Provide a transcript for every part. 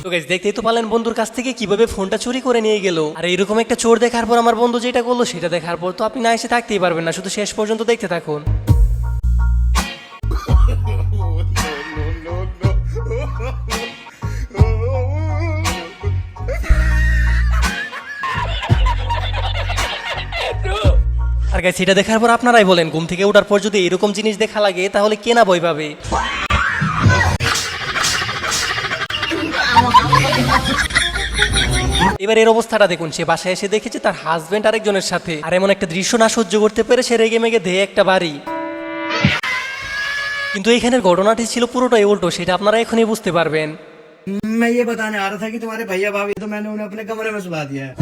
তো গাইস দেখতেই তো পারলেন বন্ধুর কাছ থেকে কিভাবে ফোনটা চুরি করে নিয়ে গেল। আর এরকম একটা চোর দেখার পর আমার বন্ধু যেটা করলো সেটা দেখার পর তো আপনি না এসে থাকতেই পারবেন না, শুধু শেষ পর্যন্ত দেখতে থাকুন। আর গাইস এটা দেখার পর আপনারাই বলেন, ঘুম থেকে ওঠার পর যদি এরকম জিনিস দেখা লাগে তাহলে কে না ভয় পাবে। এবার এর অবস্থাটা দেখুন, সে বাসায় এসে দেখেছে তার হাজবেন্ড আরেকজনের সাথে। আর এমন একটা দৃশ্য না সহ্য করতে পেরে সে রেগে মেগে দেয় একটা বাড়ি। কিন্তু এখানের ঘটনাটি ছিল পুরোটাই উল্টো, সেটা আপনারা এখনই বুঝতে পারবেন। मैं ये बताने आ रहा था कि तुम्हारे भैया भाभी तो मैंने उन्हें अपने कमरे में सुला दिया है।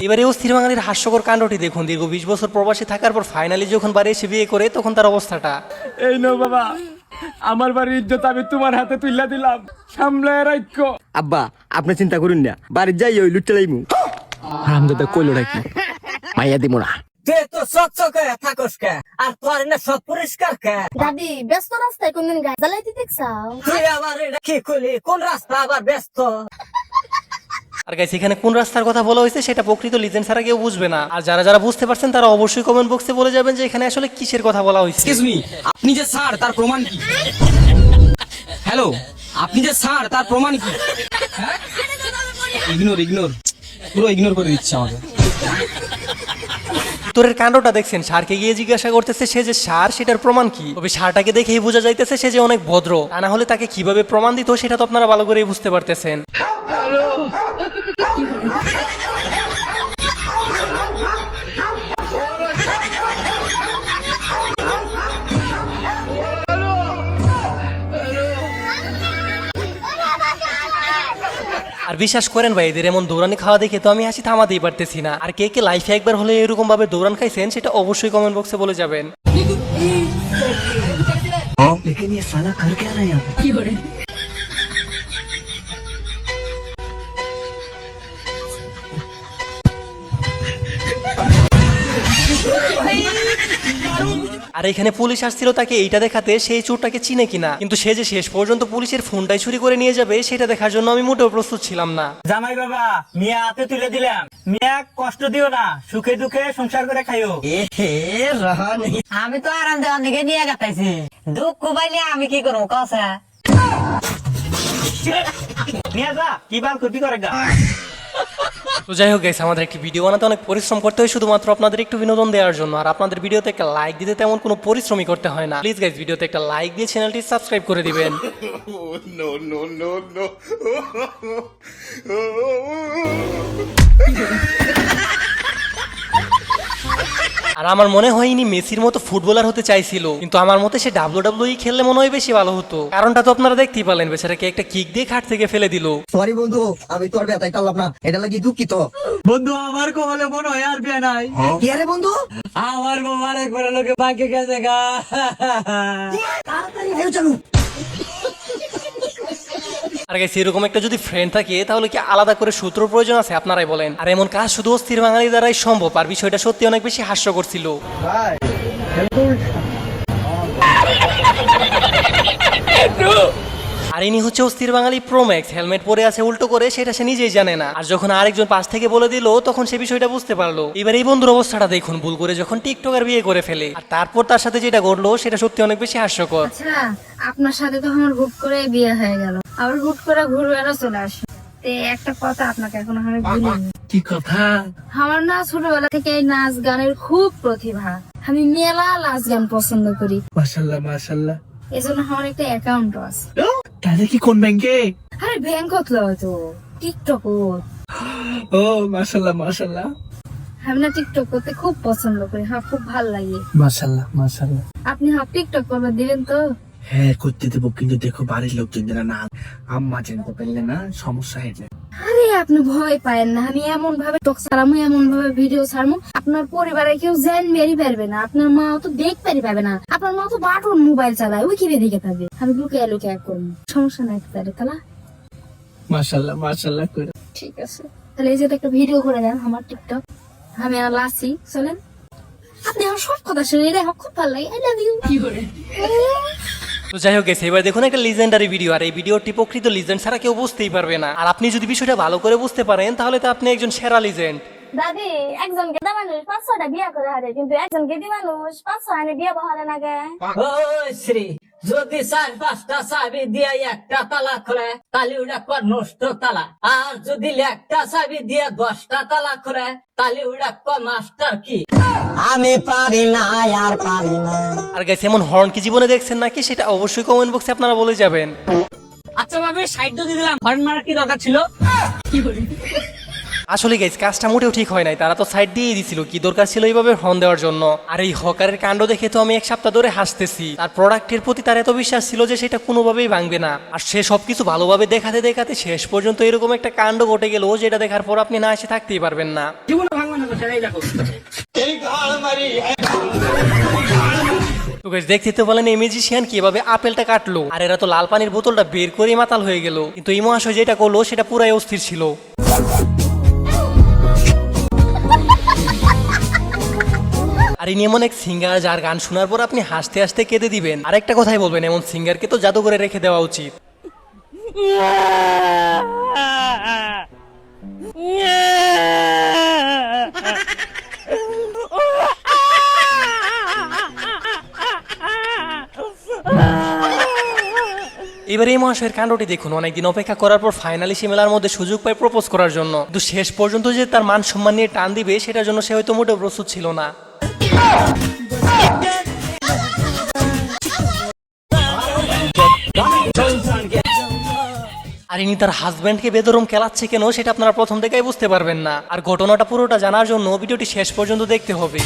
এবারে অস্থির বাঙালির হাস্যকর কাণ্ডটি দেখুন। দীর্ঘ 20 বছর প্রবাসী থাকার পর ফাইনালি যখন বাড়ি এসে বিয়ে করে তখন তার অবস্থাটা। এই নো বাবা, আমার বাড়ির ইজ্জত আমি তোমার হাতে তুইলা দিলাম, সামলায় রাখো। আব্বা আপনি চিন্তা করুন না, বাড়ি যাই ওই লুটে লাইমু। হারামজাদা কইলো নাকি মাইয়া দিমু না। তুই তো চকচকে থাকস কে, আর তোর না সব পরিষ্কার কে। দাদি ব্যস্ত রাস্তায় কোনদিন গাড়ি চালাইতে দেখছাও? তুই আবার এটা কি করলি? কোন রাস্তা আবার ব্যস্ত? আর গাইস এখানে কোন রাস্তার কথা বলা হয়েছে সেটা প্রকৃত লিজেন্ড ছাড়া কেউ বুঝবে না। আর যারা যারা বুঝতে পারছেন তারা অবশ্যই কমেন্ট বক্সে বলে যাবেন যে এখানে আসলে কিসের কথা বলা হয়েছে। এক্সকিউজ মি, আপনি যে স্যার তার প্রমাণ কি? হ্যালো, আপনি যে স্যার তার প্রমাণ কি? ইগনোর ইগনোর, পুরো ইগনোর করে দিচ্ছে আমাকে। উত্তরের কাণ্ডটা দেখছেন, সারকে গিয়ে জিজ্ঞাসা করতেছে সে যে সার সেটার প্রমাণ কি। তবে সারটাকে দেখেই বোঝা যাইতেছে সে যে অনেক ভদ্র, তা না হলে তাকে কিভাবে প্রমাণ দিত সেটা তো আপনারা ভালো করেই বুঝতে পারতেছেন। আর বিশ্বাস করেন ভাই, এদের এমন দৌড়ানি খাওয়া দেখে তো আমি হাসি থামাতেই পারতেছি না। আর কে কে লাইফে একবার হলে এরকম ভাবে দৌড়ান খাইছেন সেটা অবশ্যই কমেন্ট বক্সে বলে যাবেন। लेकिन ये साला कर क्या रहा है यहाँ पे? আর এখানে পুলিশ আসছিল তাকে এইটা দেখাতে সেই চোরটাকে চিনে কিনা, কিন্তু সে যে শেষ পর্যন্ত পুলিশের ফোনটাই চুরি করে নিয়ে যাবে সেটা দেখার জন্য আমি মোটেও প্রস্তুত ছিলাম না। জামাই বাবা, মিয়া হাতে তুলে দিলাম। মিয়া কষ্ট দিও না, সুখে দুঃখে সংসার করে খাইও। আমি তো আরাম দেওয়ার দিকে নিয়ে গাতাইছি, দুঃখ পাইলে আমি কি করবো কসা? মিয়া যা কি বাল ক্ষতি করে গা। তো যাই হোক গাইস, আমাদের একটি ভিডিও বানাতে অনেক পরিশ্রম করতে হয় শুধুমাত্র আপনাদের একটু বিনোদন দেওয়ার জন্য। আর আপনাদের ভিডিওতে একটা লাইক দিতে তেমন কোনো পরিশ্রমই করতে হয় না। প্লিজ গাইস ভিডিওতে একটা লাইক দিয়ে চ্যানেলটি সাবস্ক্রাইব করে দিবেন। আর আমার মনে হয়নি মেসির মতো ফুটবলার হতে চাইছিল, কিন্তু আমার মতে সে WWE খেললে মনে হয় বেশি ভালো হতো। কারণটা তো আপনারা দেখতেই পারলেন, বেচারাকে একটা কিক দিয়ে খাট থেকে ফেলে দিল। সরি বন্ধু, আমি তোর ব্যথায় টানলাম না, এটা লাগি দুঃখিত। বন্ধু আমার কপালে মনে হয় আর বিয়ে নাই। কি আরে বন্ধু, আমার বাবার একবার লোকে বাকি গেছে গা। তাড়াতাড়ি আয়ো চলো। আর গাইস এরকম একটা যদি ফ্রেন্ড থাকে তাহলে কি আলাদা করে সূত্র প্রয়োজন আছে আপনারাই বলেন। আর এমন কাজ শুধু অস্থির বাঙালি দ্বারাই সম্ভব। আর বিষয়টা সত্যি অনেক বেশি হাস্যকর ছিল। আর ইনি হচ্ছে অস্থির বাঙালি প্রো ম্যাক্স। হেলমেট পরে আছে উল্টো করে, সেটা সে নিজেই জানে না। আর যখন আরেকজন পাশ থেকে বলে দিল তখন সে বিষয়টা বুঝতে পারলো। এবার এই বন্ধুর অবস্থাটা দেখুন, ভুল করে যখন টিকটকার বিয়ে করে ফেলে আর তারপর তার সাথে যেটা ঘটলো সেটা সত্যি অনেক বেশি হাস্যকর। আচ্ছা, আপনার সাথে তো আমার হুট করে বিয়ে হয়ে গেল, আবার হুট করে ঘুরে বেড়া চলে আসে। তে একটা কথা আপনাকে এখন আমি ভুলিনি। কি কথা? আমার না ছোটবেলা থেকে এই নাচ গানের খুব প্রতিভা। আমি মেলা নাচ গান পছন্দ করি, মাশাআল্লাহ মাশাআল্লাহ। এজন্য আমার একটা অ্যাকাউন্টও আছে। তাহলে কি কোন ব্যাংকে? আরে ব্যাংকত লয় তো, টিকটক। ও মাশাআল্লাহ মাশাআল্লাহ। আমি না টিকটক করতে খুব পছন্দ করি, হ্যাঁ খুব ভাল লাগে। মাশাআল্লাহ মাশাআল্লাহ। আপনি হ্যাঁ টিকটক করবে দিবেন তো? হ্যাঁ করতে দেবো, কিন্তু দেখো বাড়ির লোকজন যারা না, আম্মা জানতে পারলে না সমস্যা হয়ে যায়। আরে আপনি ভয় পায়েন না, আমি এমন ভাবে টক ছাড়ামো, এমন ভাবে ভিডিও ছাড়মো আপনার পরিবারে কেউ জানবেরই পারবে না, আপনার মা তো দেখতেই পারবে না। আপনার মা তো বাটন মোবাইল চালায়, ওই কিভাবে দেখে থাকবে? আমি লুকিয়ে লুকিয়ে করবো, সমস্যা নাই তাহলে। তাহলে মাশাআল্লাহ মাশাআল্লাহ করে। ঠিক আছে, তাহলে এই যে একটা ভিডিও করে দেন আমার টিকটক, আমি আর লাসি চলেন। আপনি আমার সব কথা শুনে এটা আমার খুব ভালো লাগে। I love you. তো যাই হোক গেছে, এবার দেখুন একটা লিজেন্ডারি ভিডিও, আর এই ভিডিওটি প্রকৃত লিজেন্ড ছাড়া কেউ বুঝতেই পারবে না। আর আপনি যদি বিষয়টা ভালো করে বুঝতে পারেন তাহলে তো আপনি একজন সেরা লিজেন্ড। দাদি একজন গেদা মানুষ 5-6টা বিয়া করে হারে, কিন্তু একজন গেদি মানুষ 5-6 আনে বিয়া বহারে না গে। ও শ্রী, যদি 4-5টা চাবি দিয়ে একটা তালা খুলে তাহলে ওটা কর নষ্ট তালা, আর যদি একটা চাবি দিয়ে 10টা তালা খুলে তাহলে ওটা কর মাস্টার কি। আমি পারি না আর পারি না। আর গাইস এমন হর্ন কি জীবনে দেখছেন নাকি, সেটা অবশ্যই কমেন্ট বক্সে আপনারা বলে যাবেন। আচ্ছা ভাবি, সাইড দিয়ে দিলাম, হর্ন মারার কি দরকার ছিল? আসলে গাইস কাজটা মোটেও ঠিক হয় নাই, তারা তো সাইড দিয়ে দিছিল, কি দরকার ছিল এইভাবে হর্ন দেওয়ার জন্য। আর এই হকারের কাণ্ড দেখে তো আমি 1 সপ্তাহ ধরে হাসতেছি। তার প্রোডাক্টের প্রতি তার এত বিশ্বাস ছিল যে সেটা কোনোভাবেই ভাঙবে না, আর সে সবকিছু ভালোভাবে দেখাতে দেখাতে শেষ পর্যন্ত এরকম একটা কাণ্ড ঘটে গেল, যেটা দেখার পর আপনি না এসে থাকতেই পারবেন না। জীবনে ভাঙবে না তো, সেটাই দেখো। তো গাইস দেখতে তো বলেন এই ম্যাজিশিয়ান কিভাবে আপেলটা কাটলো, আর এরা তো লাল পানির বোতলটা বের করে মাতাল হয়ে গেল, কিন্তু এই মহাশয় যেটা করলো সেটা পুরাই অস্থির ছিল। আর ইনি এমন এক সিঙ্গার যার গান শোনার পর আপনি হাসতে হাসতে কেঁদে দিবেন। আর একটা কথাই বলবেন, এমন সিঙ্গারকে তো জাদু করে রেখে দেওয়া উচিত। এবার এই মহাশয়ের কাণ্ডটি দেখুন, অনেকদিন অপেক্ষা করার পর ফাইনালি সে মেলার মধ্যে সুযোগ পায় প্রপোজ করার জন্য, কিন্তু শেষ পর্যন্ত যে তার মান সম্মান নিয়ে টান দিবে সেটার জন্য সে হয়তো মোটেও প্রস্তুত ছিল না। আর ইনি তার হাজব্যান্ডকে বেদরম খেলাচ্ছে কেন সেটা আপনারা প্রথম থেকেই বুঝতে পারবেন না, আর ঘটনাটা পুরোটা জানার জন্য ভিডিওটি শেষ পর্যন্ত দেখতে হবে।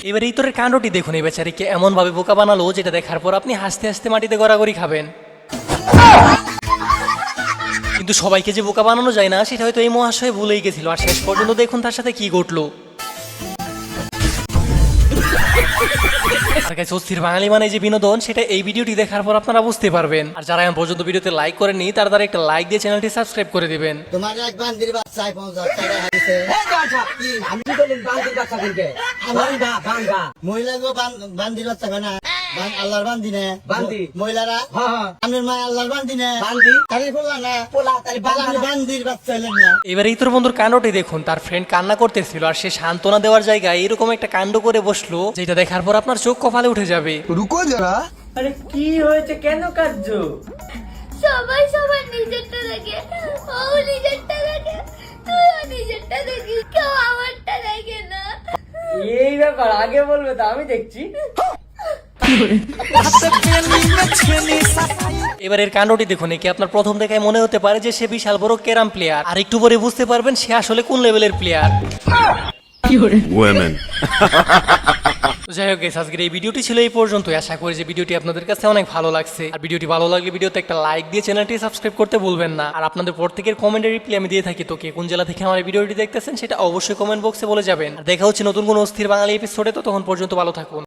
এবার এই তোরের কাণ্ডটি দেখুন, এই বেচারিকে এমন ভাবে বোকা বানালো যেটা দেখার পর আপনি হাসতে হাসতে মাটিতে গড়াগড়ি খাবেন। কিন্তু সবাইকে যে বোকা বানানো যায় না সেটা হয়তো এই মহাশয় ভুলেই গেছিল। আর শেষ পর্যন্ত দেখুন তার সাথে কি ঘটলো। আর গাইস অস্থির বাঙালি মানে যে বিনোদন, সেটা এই ভিডিওটি দেখার পর আপনারা বুঝতে পারবেন। আর যারা এখন পর্যন্ত ভিডিওতে লাইক করেননি তারা তারা একটা লাইক দিয়ে চ্যানেলটি সাবস্ক্রাইব করে দিবেন। তোমার এক বান্দির বাচ্চা 5000 টাকা হারিয়েছে। আমি কি বললাম বান্দির বাচ্চা কিনতে? বান্দা বান্দা মহিলা গো বান্দির বাচ্চা হয় না, আল্লাহর বান্দি নে বান্দি। মহিলারা আপনার মা আল্লাহর বান্দি নে বান্দি তারি বললা না পোলা তারি আপনি বান্দির বাচ্চা হলেন না। এবার এই তোর বন্ধুর কাণ্ডটি দেখুন, তার ফ্রেন্ড কান্না করতেছিল আর সে সান্ত্বনা দেওয়ার জায়গায় এরকম একটা কাণ্ড করে বসলো যেটা দেখার পর আপনার চোখ কপালে উঠে যাবে। রুকো যারা, আরে কি হয়েছে, কেন কাঁদছো? সবাই সবার নিজেরটা দেখে, ও নিজেরটা দেখে, তুইও নিজেরটা দেখি, কেউ আমারটা দেখে না। এই ব্যাপার আগে বলবে তো, আমি দেখছি। এবার এর কাণ্ডটি দেখুন, একে আপনার প্রথম দেখায় মনে হতে পারে যে সে বিশাল বড় ক্যারাম প্লেয়ার, আর একটু পরে বুঝতে পারবেন সে আসলে কোন লেভেলের প্লেয়ার। যাই হোক গাইস, আজকের এই ভিডিওটি ছিল এই পর্যন্তই। আশা করি যে ভিডিওটি আপনাদের কাছে অনেক ভালো লাগছে। আর ভিডিওটি ভালো লাগলে ভিডিওতে একটা লাইক দিয়ে চ্যানেলটি সাবস্ক্রাইব করতে ভুলবেন না। আর আপনাদের প্রত্যেকের কমেন্টের রিপ্লাই আমি দিয়ে থাকি, তো কে কোন জেলা থেকে আমার এই ভিডিওটি দেখতেছেন সেটা অবশ্যই কমেন্ট বক্সে বলে যাবেন। আর দেখা হচ্ছে নতুন কোনো অস্থির বাঙালি এপিসোডে, তো তখন পর্যন্ত ভালো থাকুন।